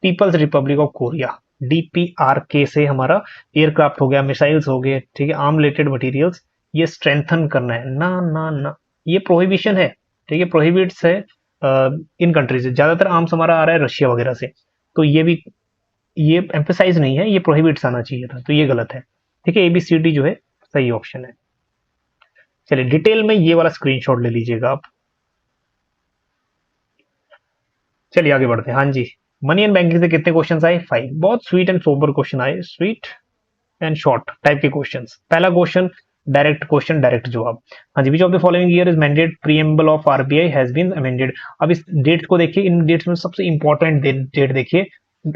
Speaker 1: people's republic of Korea, DPRK से हमारा एयरक्राफ्ट हो गया, मिसाइल्स हो गए, ठीक है, आर्म रिलेटेड मटेरियल्स, ये स्ट्रेंथन करना है ना ना ना, ये प्रोहिबिशन है। ठीक है, प्रोहिबिट्स है इन कंट्री से, ज्यादातर आर्म्स हमारा आ रहा है रशिया वगैरह से, तो ये भी ये एम्फेसाइज नहीं है, ये प्रोहिबिट्स आना चाहिए था, तो ये गलत है। ठीक है, ABCD जो है सही ऑप्शन है। चलिए डिटेल में ये वाला स्क्रीनशॉट ले लीजिएगा आप। चलिए आगे बढ़ते हैं। हाँ जी, मनी एंड बैंकिंग से कितने क्वेश्चंस आए, 5। बहुत स्वीट एंड सोबर क्वेश्चन आए, स्वीट एंड शॉर्ट टाइप के क्वेश्चंस। पहला क्वेश्चन क्वेश्चन डायरेक्ट जवाब। हाँ जी, which of the following year is mandate preamble of RBI has been amended. अब इस डेट को देखिए, इन डेट्स में सबसे इंपॉर्टेंट डेट देखिए,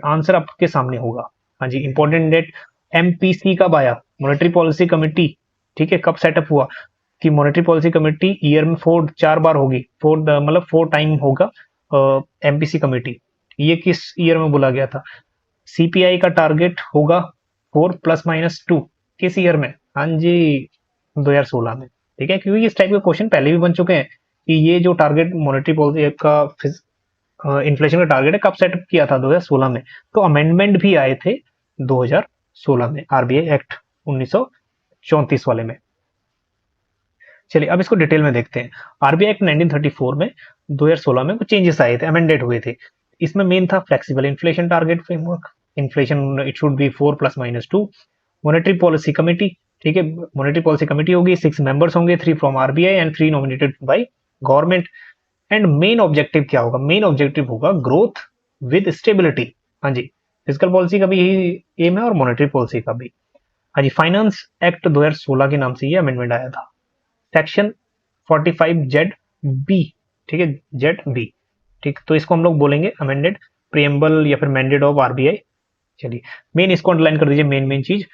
Speaker 1: आंसर आपके सामने होगा। हाँ जी, इंपॉर्टेंट डेट, MPC कब आया, मॉनेटरी पॉलिसी कमेटी, ठीक है, कब सेटअप हुआ, कि मॉनेटरी पॉलिसी कमेटी ईयर में 4 बार होगी, मतलब 4 टाइम होगा MPC कमेटी। ये किस ईयर में बोला गया था, CPI का टारगेट होगा 4 + -2, किस ईयर में, हाँ जी 2016 में। ठीक है, क्योंकि इस टाइप के क्वेश्चन पहले भी बन चुके हैं कि ये जो टारगेट मॉनेटरी पॉलिसी का इन्फ्लेशन का टारगेट है कब सेटअप किया था, 2016 में। तो अमेंडमेंट भी आए थे 2016 में, RBI एक्ट 1934 वाले में। चलिए अब इसको डिटेल में देखते हैं। RBI एक्ट 1934 में 2016 में कुछ चेंजेस आए थे, अमेंडेड हुए थे। इसमें मेन था flexible inflation target framework, inflation it should be 4 + -2, monetary policy committee, ठीक है, मॉनेटरी पॉलिसी कमेटी होगी, 6 मेंबर्स होंगे, 3 from RBI and 3 nominated by government. And main objective क्या होगा, मेन ऑब्जेक्टिव होगा ग्रोथ विद स्टेबिलिटी। हाँ जी, फिजिकल पॉलिसी का भी यही एम है और मॉनेटरी पॉलिसी का भी। हाँ जी, फाइनेंस एक्ट 2016 के नाम से ये अमेंडमेंट आया था। सेक्शन 45ZB, ठीक है, ZB, ठीक, तो इसको हम लोग बोलेंगे अमेंडेड प्रीएम्बल या फिर मैंडेट ऑफ RBI। चलिए मेन इसको अंडरलाइन कर दीजिए, मेन चीज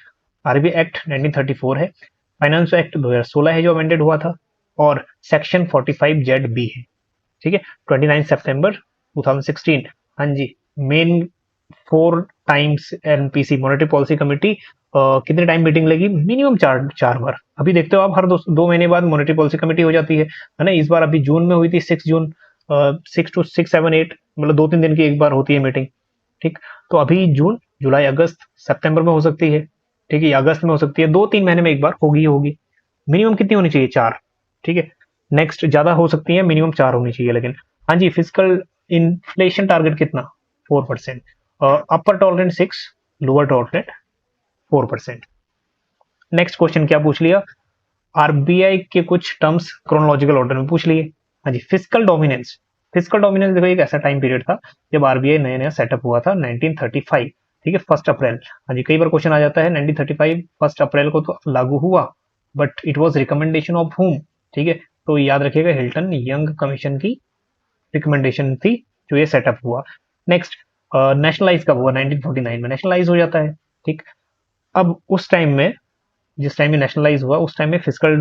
Speaker 1: RBI एक्ट 1934 है, फाइनेंस एक्ट 2016 है जो अमेंडेड हुआ था, और सेक्शन 45ZB है। ठीक है, 29 सितंबर 2016। हाँ जी, main 4 times MPC monetary policy committee कितने टाइम मीटिंग लेगी, मिनिमम 4 बार। अभी देखते हो आप, हर 2 महीने बाद मॉनेटरी पॉलिसी कमेटी हो जाती है ना। इस बार अभी जून में हुई थी, 6 जून, 6 to 6, 7, 8, मतलब 2-3 दिन की एक बार होती है मीटिंग। ठीक, तो अभी जून, जुलाई, अगस्त, सितंबर में हो सकती है, ठीक है, अगस्त में हो सकती है, 2-3 महीने में एक बार होगी। मिनिमम कितनी होनी चाहिए, 4। ठीक है, नेक्स्ट ज्यादा हो सकती है, मिनिमम 4 होनी चाहिए लेकिन। हाँ जी, फिजिकल इन्फ्लेशन टारगेट कितना, 4%, upper tolerant 6, lower tolerant 4%। Next question क्या पूछ लिया, RBI के कुछ टर्म्स क्रोनोलॉजिकल ऑर्डर में पूछ लिए। हाँ जी, फिजिकल डोमिनेंस, फिजिकल डोमिनेंस देखो एक ऐसा टाइम पीरियड था जब RBI नया सेटअप हुआ था 1935, ठीक है, 1 अप्रैल। हाँ जी, कई बार क्वेश्चन आ जाता है 1935 1 अप्रैल को तो लागू हुआ, but it was recommendation of हुम, ठीक है, तो याद रखिएगा हिल्टन यंग कमीशन की रिकमेंडेशन थी जो ये सेटअप हुआ। नेक्स्ट नेशनलाइज कब हुआ, 1949 में नेशनलाइज हो जाता है। ठीक, अब उस टाइम में, जिस टाइम में नेशनलाइज हुआ उस टाइम में फिजिकल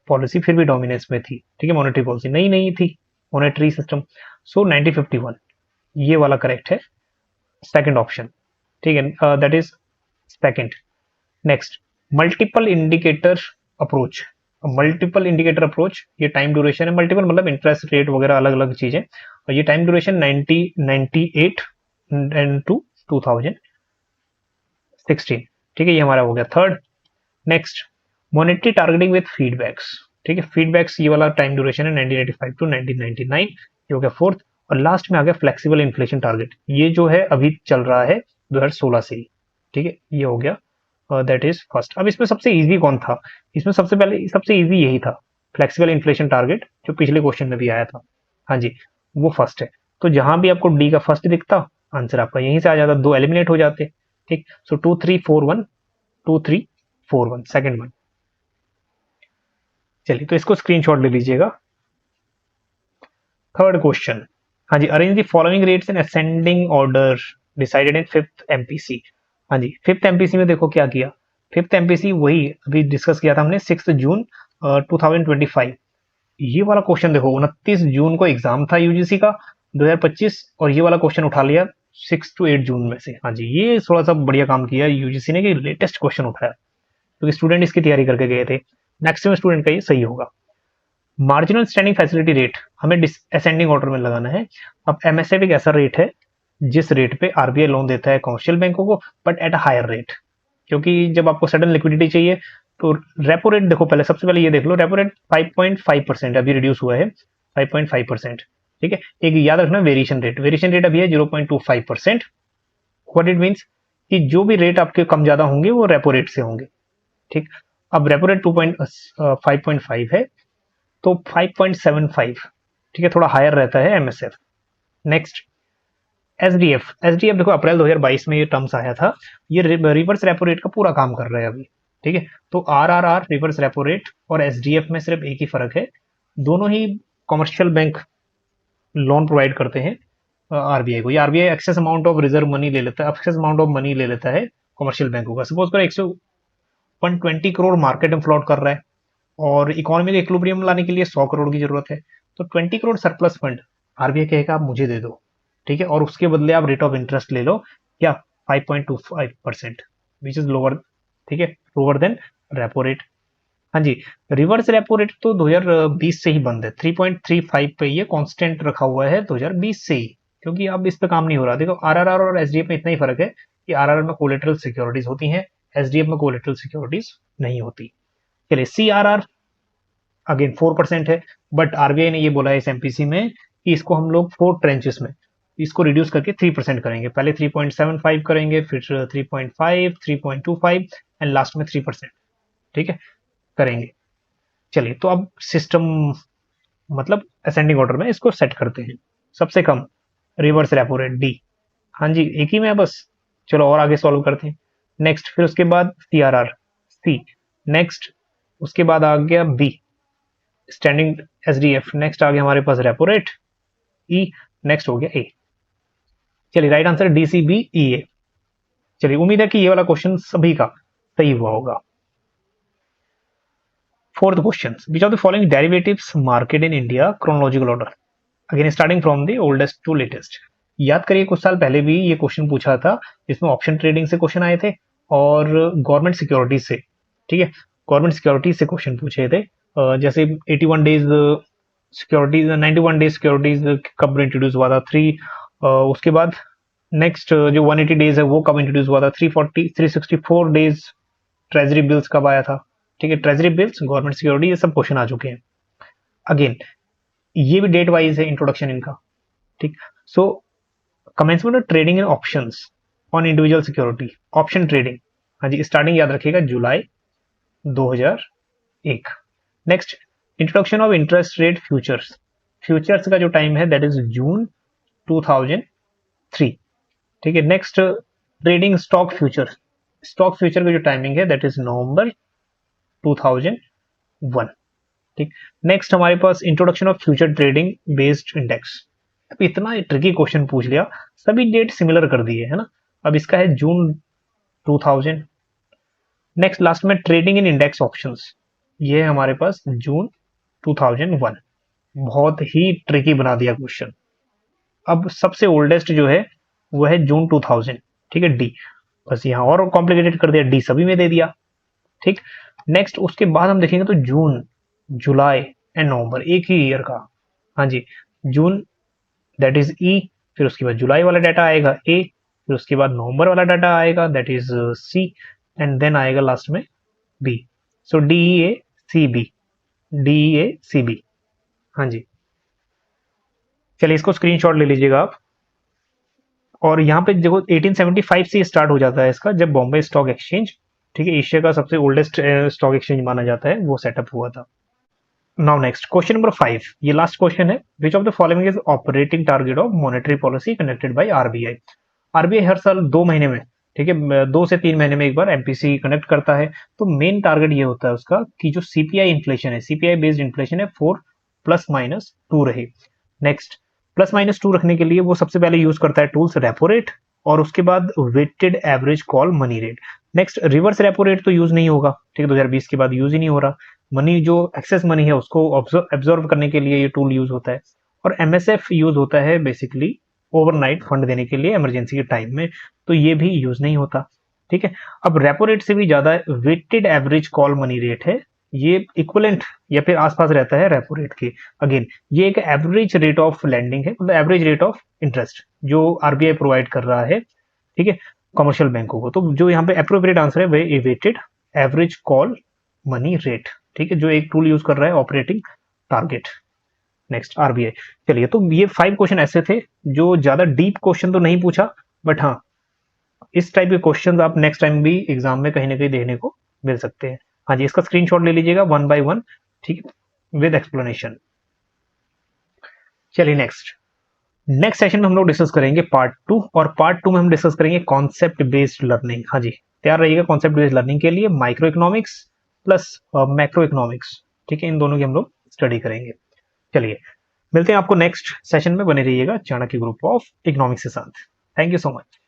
Speaker 1: पॉलिसी फिर भी डोमिनेंस में थी, ठीक है, मॉनेटरी पॉलिसी नहीं थी, मॉनेटरी सिस्टम। सो 1951 ये वाला करेक्ट है, सेकंड ऑप्शन, ठीक है, that is second. Next multiple indicator approach, multiple indicator approach, ये टाइम ड्यूरेशन है, मल्टीपल मतलब इंटरेस्ट रेट वगैरह अलग अलग चीजें, और ये टाइम ड्यूरेशन 1998 एंड टू 2016। ठीक है, ये हमारा हो गया third. Next monetary targeting with feedbacks, ठीक है, फीडबैक्स ये वाला टाइम ड्यूरेशन है 1985 टू 1999, ये हो गया फोर्थ। और लास्ट में आ गया फ्लेक्सिबल इन्फ्लेशन टारगेट, ये जो है अभी चल रहा है 2016 से ही, ठीक है, ये हो गया, दैट इज फर्स्ट। अब इसमें सबसे इजी कौन था, इसमें सबसे पहले सबसे इजी यही था, फ्लेक्सिबल इन्फ्लेशन टारगेट, जो पिछले क्वेश्चन में भी आया था। हाँ जी, वो फर्स्ट है, तो जहां भी आपको डी का फर्स्ट दिखता आंसर आपका यहीं से आ जाता, 2 एलिमिनेट हो जाते। ठीक, सो 2341, 2341 सेकंड वन। चलिए तो इसको स्क्रीनशॉट ले लीजिएगा। थर्ड क्वेश्चन, हाँ जी, arrange the following rates in ascending order decided in fifth MPC. हाँ जी, फिफ्थ एमपीसी में देखो क्या किया। फिफ्थ एमपीसी वही अभी डिस्कस किया था हमने 6 जून 2025। ये वाला क्वेश्चन देखो 29 जून को एग्जाम था यूजीसी का 2025, और ये वाला क्वेश्चन उठा लिया 6 to 8 जून में से। हाँ जी, ये थोड़ा सा बढ़िया काम किया यूजीसी ने कि लेटेस्ट क्वेश्चन उठाया, क्योंकि स्टूडेंट इसकी तैयारी करके गए थे। मैक्सिमम स्टूडेंट का ये सही होगा। मार्जिनल स्टैंडिंग फैसिलिटी रेट हमें असेंडिंग ऑर्डर में लगाना है। अब एमएसएफ एक ऐसा रेट है जिस रेट पे आरबीआई लोन देता है कमर्शियल बैंकों को, but at a higher rate, क्योंकि जब आपको सडन लिक्विडिटी चाहिए तो रेपो रेट देखो, पहले सबसे पहले ये देख लो, रेपो रेट 5.5% अभी रिड्यूस हुआ है 5.5%। ठीक है, एक याद रखना वेरिएशन रेट अभी है 0.25%। व्हाट इट मीन्स कि जो भी रेट आपके कम ज्यादा होंगे वो रेपो रेट से होंगे। ठीक, अब रेपो रेट 5.5 है तो 5.75, ठीक है, थोड़ा हायर रहता है एमएसएफ। नेक्स्ट एसडीएफ देखो अप्रैल 2022 में ये टर्म्स आया था, ये रिवर्स रेपो रेट का पूरा काम कर रहा है अभी। ठीक है, तो आरआरआर रिवर्स रेपो रेट और एसडीएफ में सिर्फ एक ही फर्क है, दोनों ही कमर्शियल बैंक लोन प्रोवाइड करते हैं आरबीआई को। ये RBI excess amount of reserve money ले लेता है, एक्सेस अमाउंट ऑफ मनी ले लेता है कमर्शियल बैंकों का। सपोज करो 120 करोड़ मार्केट में फ्लोट कर रहा है और इकोनॉमी के इक्विलिब्रियम लाने के लिए 100 करोड़ की जरूरत है, तो 20 करोड़ सरप्लस फंड आरबीआई कहेगा आप मुझे दे दो। ठीक है, और उसके बदले आप रेट ऑफ इंटरेस्ट ले लो क्या 5.25%, विच इज लोअर। ठीक है, लोअर देन रेपो रेट। हाँ जी, रिवर्स रेपो रेट तो 2020 से ही बंद है, 3.35 पे ये कांस्टेंट रखा हुआ है 2020 से ही, क्योंकि अब इस पे काम नहीं हो रहा। देखो आरआरआर और एसडीएफ में इतना ही फर्क है कि आरआरआर में कोलेटरल सिक्योरिटीज होती हैं, एसडीएफ में कोलेटरल सिक्योरिटीज नहीं होती। चलिए सीआरआर अगेन 4% है, बट आरबीआई ने ये बोला है इस एमपीसी में कि इसको हम लोग 4 ट्रेंचेस में इसको रिड्यूस करके 3% करेंगे। पहले 3.75 करेंगे, फिर 3.5, 3.25 एंड लास्ट में 3%। ठीक है, करेंगे। चलिए तो अब सिस्टम मतलब असेंडिंग ऑर्डर में इसको सेट करते हैं। सबसे कम रिवर्स रेपो रेट डी, हाँ जी एक ही में है बस। चलो और आगे सॉल्व करते हैं। नेक्स्ट, फिर उसके बाद सीआरआर सी, नेक्स्ट उसके बाद आ गया बी स्टैंडिंग एसडीएफ, नेक्स्ट आ गया हमारे पास रेपो रेट ई, नेक्स्ट हो गया ए। चलिए right answer D C B E A. चलिए उम्मीद है कि ये वाला क्वेश्चन सभी का सही हुआ होगा। Fourth question, which of the following derivatives market in India chronological order, again starting from the oldest to latest. याद करिए कुछ साल पहले भी ये क्वेश्चन पूछा था, जिसमें ऑप्शन ट्रेडिंग से क्वेश्चन आए थे और गवर्नमेंट सिक्योरिटीज से। ठीक है, गवर्नमेंट सिक्योरिटीज से क्वेश्चन पूछे थे, जैसे 81 डेज सिक्योरिटीज, 91 डेज सिक्योरिटीज कब इंट्रोड्यूस हुआ था, 3 उसके बाद नेक्स्ट जो 180 डेज है वो कब इंट्रोड्यूस हुआ था, 364 डेज ट्रेजरी बिल्स कब आया था। ठीक है, ट्रेजरी बिल्स, गवर्नमेंट सिक्योरिटी, ये सब क्वेश्चन आ चुके हैं। अगेन ये भी डेट वाइज है इंट्रोडक्शन इनका। ठीक, so commencement of trading in options on individual security, option trading, हाँ जी स्टार्टिंग याद रखिएगा जुलाई 2001। Next, introduction of interest rate futures, futures का जो टाइम है दैट इज जून 2003। ठीक है, next trading stock future, stock future का जो टाइमिंग है दैट इज नवंबर 2001। ठीक, नेक्स्ट हमारे पास introduction of future trading based index. अब इतना ट्रिकी क्वेश्चन पूछ लिया, सभी डेट सिमिलर कर दिए है ना। अब इसका है जून 2000। नेक्स्ट लास्ट में ट्रेडिंग इन इंडेक्स ऑप्शंस, ये है हमारे पास जून 2001। बहुत ही ट्रिकी बना दिया क्वेश्चन। अब सबसे ओल्डेस्ट जो है वो है जून 2000। ठीक है, डी, बस यहाँ और कॉम्प्लिकेटेड कर दिया, डी सभी में दे दिया। ठीक, नेक्स्ट उसके बाद हम देखेंगे तो जून, जुलाई एंड नवंबर एक ही ईयर का। हाँ जी, जून दैट इज ई, फिर उसके बाद जुलाई वाला डाटा आएगा ए, फिर उसके बाद नवंबर वाला डाटा आएगा that is C, and then आएगा लास्ट में B. So D A C B, D A C B. हाँ जी, चलिए इसको स्क्रीनशॉट ले लीजिएगा आप। और यहाँ पे देखो 1875 से स्टार्ट हो जाता है इसका, जब बॉम्बे स्टॉक एक्सचेंज, ठीक है, एशिया का सबसे ओल्डेस्ट स्टॉक एक्सचेंज माना जाता है, वो सेटअप हुआ था। नाउ नेक्स्ट क्वेश्चन नंबर 5, ये लास्ट क्वेश्चन है। Which of the following is operating target of monetary policy conducted by RBI. RBI हर साल 2 महीने में, ठीक है, 2 से 3 महीने में एक बार एमपीसी कंडक्ट करता है। तो मेन टारगेट ये होता है उसका कि जो सीपीआई इन्फ्लेशन है, सीपीआई बेस्ड इन्फ्लेशन है 4 ± 2 रहे। नेक्स्ट, ±2 रखने के लिए वो सबसे पहले यूज करता है टूल्स रेपो रेट और उसके बाद weighted average call money rate. Next, reverse repo rate तो यूज नहीं होगा, ठीक है, 2020 के बाद यूज ही नहीं हो रहा। मनी जो एक्सेस मनी है उसको एब्जॉर्व करने के लिए ये टूल यूज होता है। और एमएसएफ यूज होता है बेसिकली ओवरनाइट फंड देने के लिए इमरजेंसी के टाइम में, तो ये भी यूज नहीं होता। ठीक है, अब रेपो रेट से भी ज्यादा weighted average call money rate है, ये इक्वलेंट या फिर आसपास रहता है रेपो रेट के। अगेन, ये एक एवरेज रेट ऑफ लैंडिंग है, मतलब एवरेज रेट ऑफ इंटरेस्ट जो आरबीआई प्रोवाइड कर रहा है, ठीक है, कमर्शियल बैंकों को। तो जो यहाँ पे अप्रोप्रिएट आंसर है वह weighted average call money rate, ठीक है, जो एक टूल यूज कर रहा है ऑपरेटिंग टारगेट। Next, RBI. चलिए, तो ये 5 क्वेश्चन ऐसे थे जो ज्यादा डीप क्वेश्चन तो नहीं पूछा, बट हाँ, इस टाइप के क्वेश्चन आप नेक्स्ट टाइम भी एग्जाम में कहीं ना कहीं देखने को मिल सकते हैं। हाँ जी, इसका स्क्रीनशॉट ले लीजिएगा 1 by 1, ठीक है, विद एक्सप्लेनेशन। चलिए नेक्स्ट सेशन में हम लोग डिस्कस करेंगे पार्ट 2, और पार्ट 2 में हम डिस्कस करेंगे कॉन्सेप्ट बेस्ड लर्निंग। हाँ जी, तैयार रहिएगा कॉन्सेप्ट बेस्ड लर्निंग के लिए, micro economics plus macro economics, ठीक है, इन दोनों की हम लोग स्टडी करेंगे। चलिए, मिलते हैं आपको नेक्स्ट सेशन में, बने रहिएगा चाणक्य ग्रुप ऑफ इकोनॉमिक्स के साथ। Thank you so much.